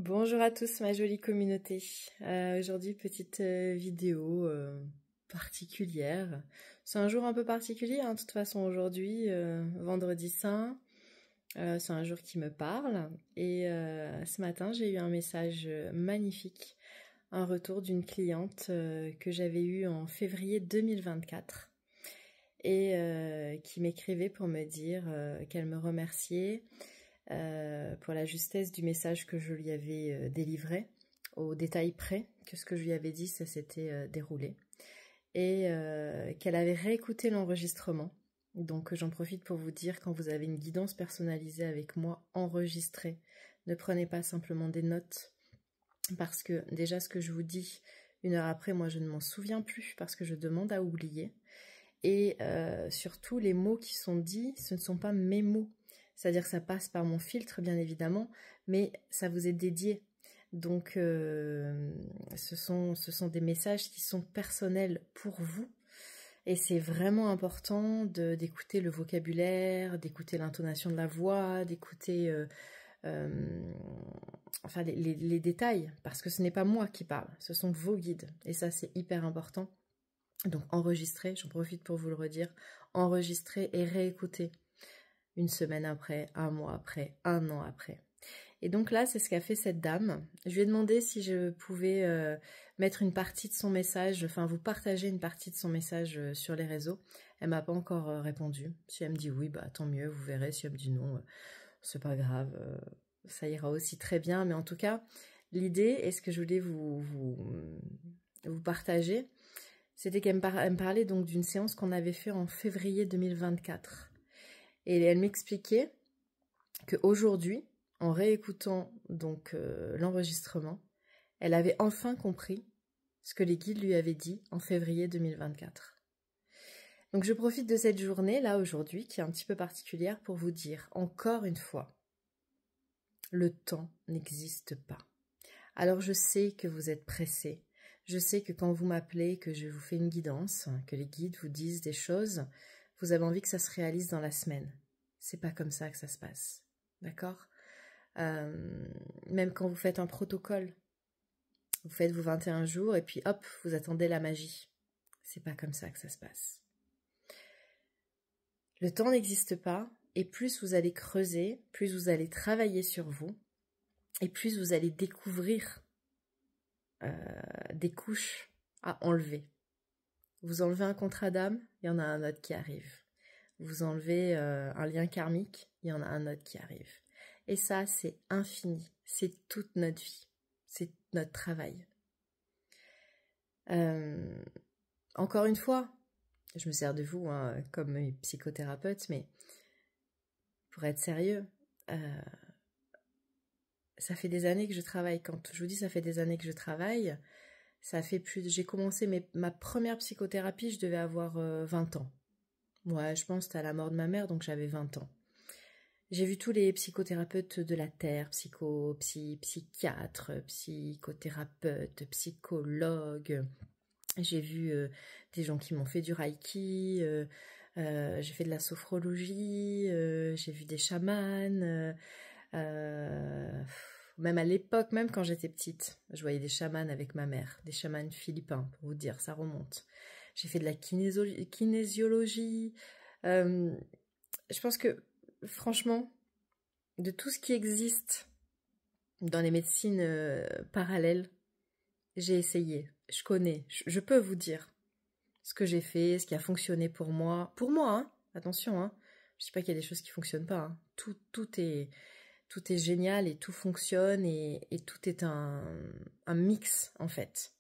Bonjour à tous ma jolie communauté. Aujourd'hui petite vidéo particulière. C'est un jour un peu particulier de toute façon aujourd'hui, vendredi saint. C'est un jour qui me parle et ce matin j'ai eu un message magnifique, un retour d'une cliente que j'avais eue en février 2024 et qui m'écrivait pour me dire qu'elle me remerciait pour la justesse du message que je lui avais délivré, au détail près que ce que je lui avais dit, ça s'était déroulé, et qu'elle avait réécouté l'enregistrement. Donc j'en profite pour vous dire, quand vous avez une guidance personnalisée avec moi, enregistrée. Ne prenez pas simplement des notes, parce que déjà ce que je vous dis, une heure après, moi je ne m'en souviens plus, parce que je demande à oublier. Et surtout, les mots qui sont dits, ce ne sont pas mes mots. C'est-à-dire que ça passe par mon filtre, bien évidemment, mais ça vous est dédié. Donc, ce sont des messages qui sont personnels pour vous. Et c'est vraiment important d'écouter le vocabulaire, d'écouter l'intonation de la voix, d'écouter enfin, les détails. Parce que ce n'est pas moi qui parle, ce sont vos guides. Et ça, c'est hyper important. Donc, enregistrez, j'en profite pour vous le redire, enregistrez et réécoutez. Une semaine après, un mois après, un an après. Et donc là, c'est ce qu'a fait cette dame. Je lui ai demandé si je pouvais mettre une partie de son message, enfin vous partager une partie de son message sur les réseaux. Elle m'a pas encore répondu. Si elle me dit oui, bah tant mieux, vous verrez. Si elle me dit non, c'est pas grave, ça ira aussi très bien. Mais en tout cas, l'idée, et ce que je voulais vous partager, c'était qu'elle me parlait donc d'une séance qu'on avait fait en février 2024. Et elle m'expliquait qu'aujourd'hui, en réécoutant donc l'enregistrement, elle avait enfin compris ce que les guides lui avaient dit en février 2024. Donc je profite de cette journée là aujourd'hui, qui est un petit peu particulière, pour vous dire encore une fois, le temps n'existe pas. Alors je sais que vous êtes pressés, je sais que quand vous m'appelez, que je vous fais une guidance, que les guides vous disent des choses, vous avez envie que ça se réalise dans la semaine. C'est pas comme ça que ça se passe, d'accord ? Même quand vous faites un protocole, vous faites vos 21 jours et puis hop, vous attendez la magie. C'est pas comme ça que ça se passe. Le temps n'existe pas, et plus vous allez creuser, plus vous allez travailler sur vous, et plus vous allez découvrir des couches à enlever. Vous enlevez un contrat d'âme, il y en a un autre qui arrive. Vous enlevez un lien karmique, il y en a un autre qui arrive. Et ça, c'est infini, c'est toute notre vie, c'est notre travail. Encore une fois, je me sers de vous comme psychothérapeute, mais pour être sérieux, ça fait des années que je travaille. Quand je vous dis ça fait des années que je travaille, ça fait j'ai commencé ma première psychothérapie, je devais avoir 20 ans. Ouais, je pense que c'était à la mort de ma mère, donc j'avais 20 ans. J'ai vu tous les psychothérapeutes de la Terre, psychiatres, psychothérapeutes, psychologues. J'ai vu des gens qui m'ont fait du reiki, j'ai fait de la sophrologie, j'ai vu des chamans. Même à l'époque, même quand j'étais petite, je voyais des chamans avec ma mère, des chamans philippins, pour vous dire, ça remonte. J'ai fait de la kinésiologie. Je pense que, franchement, de tout ce qui existe dans les médecines parallèles, j'ai essayé, je connais, je peux vous dire ce que j'ai fait, ce qui a fonctionné pour moi, attention, je dis pas qu'il y a des choses qui fonctionnent pas, tout est génial et tout fonctionne et tout est un mix en fait.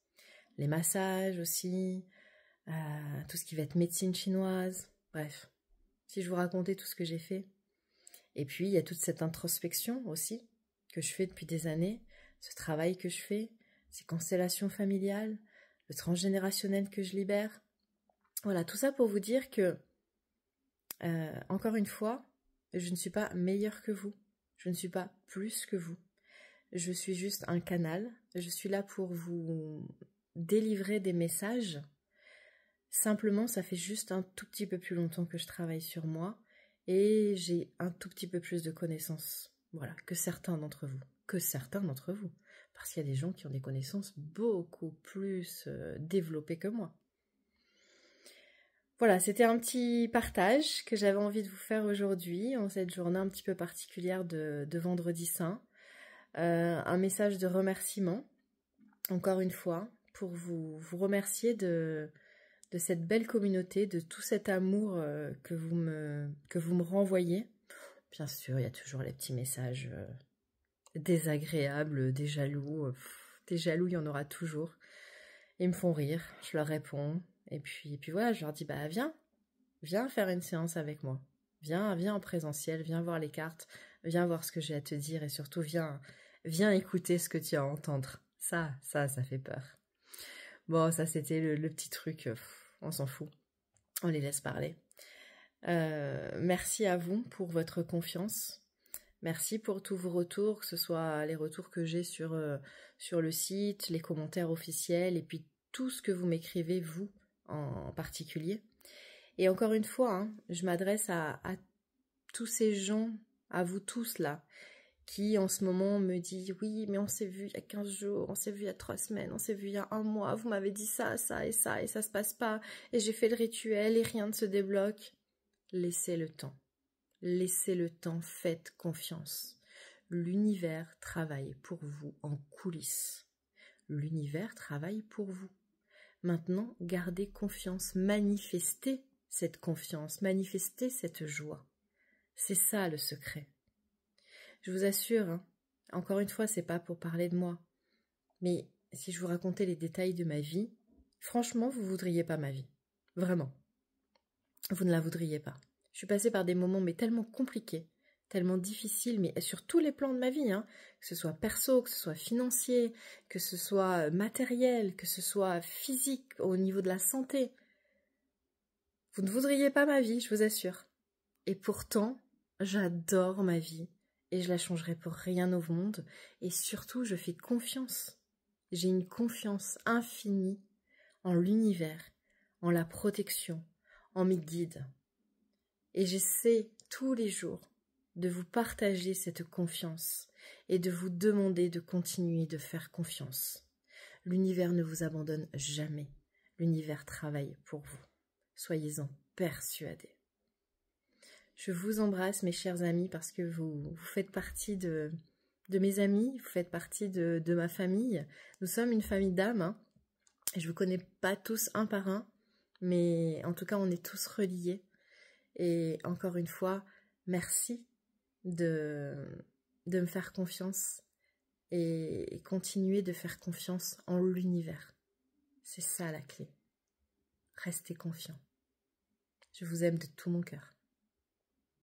Les massages aussi, tout ce qui va être médecine chinoise, bref, si je vous racontais tout ce que j'ai fait. Et puis il y a toute cette introspection aussi que je fais depuis des années, ce travail que je fais, ces constellations familiales, le transgénérationnel que je libère. Voilà, tout ça pour vous dire que, encore une fois, je ne suis pas meilleure que vous. Je ne suis pas plus que vous. Je suis juste un canal. Je suis là pour vous délivrer des messages. Simplement, ça fait juste un tout petit peu plus longtemps que je travaille sur moi et j'ai un tout petit peu plus de connaissances, voilà, que certains d'entre vous. que certains d'entre vous. Parce qu'il y a des gens qui ont des connaissances beaucoup plus développées que moi. Voilà, c'était un petit partage que j'avais envie de vous faire aujourd'hui, en cette journée un petit peu particulière de Vendredi Saint. Un message de remerciement, encore une fois, pour vous remercier de cette belle communauté, de tout cet amour que vous me renvoyez. Bien sûr, il y a toujours les petits messages désagréables, des jaloux. Des jaloux, il y en aura toujours. Ils me font rire, je leur réponds. Et puis voilà, je leur dis, bah viens faire une séance avec moi. Viens en présentiel, viens voir les cartes, viens voir ce que j'ai à te dire et surtout viens écouter ce que tu as à entendre. Ça fait peur. Bon, ça c'était le petit truc, on s'en fout. On les laisse parler. Merci à vous pour votre confiance. Merci pour tous vos retours, que ce soit les retours que j'ai sur le site, les commentaires officiels et puis tout ce que vous m'écrivez, vous en particulier. Et encore une fois, hein, je m'adresse à tous ces gens, à vous tous là, qui en ce moment me disent « Oui, mais on s'est vu il y a 15 jours, on s'est vu il y a 3 semaines, on s'est vu il y a 1 mois, vous m'avez dit ça, ça et ça, et ça se passe pas, et j'ai fait le rituel et rien ne se débloque. » Laissez le temps. Laissez le temps, faites confiance. L'univers travaille pour vous en coulisses. L'univers travaille pour vous. Maintenant, gardez confiance, manifestez cette confiance, manifestez cette joie. C'est ça le secret. Je vous assure, hein, encore une fois, c'est pas pour parler de moi, mais si je vous racontais les détails de ma vie, franchement, vous voudriez pas ma vie. Vraiment. Vous ne la voudriez pas. Je suis passée par des moments mais tellement compliqués, tellement difficiles, mais sur tous les plans de ma vie, hein, que ce soit perso, que ce soit financier, que ce soit matériel, que ce soit physique, au niveau de la santé. Vous ne voudriez pas ma vie, je vous assure. Et pourtant, j'adore ma vie et je la changerai pour rien au monde. Et surtout, je fais confiance. J'ai une confiance infinie en l'univers, en la protection, en mes guides. Et j'essaie tous les jours de vous partager cette confiance et de vous demander de continuer de faire confiance. L'univers ne vous abandonne jamais. L'univers travaille pour vous. Soyez-en persuadés. Je vous embrasse, mes chers amis, parce que vous faites partie de mes amis, vous faites partie de ma famille. Nous sommes une famille d'âmes. Hein. Je ne vous connais pas tous un par un, mais en tout cas, on est tous reliés. Et encore une fois, merci de me faire confiance et continuer de faire confiance en l'univers. C'est ça la clé. Restez confiants. Je vous aime de tout mon cœur.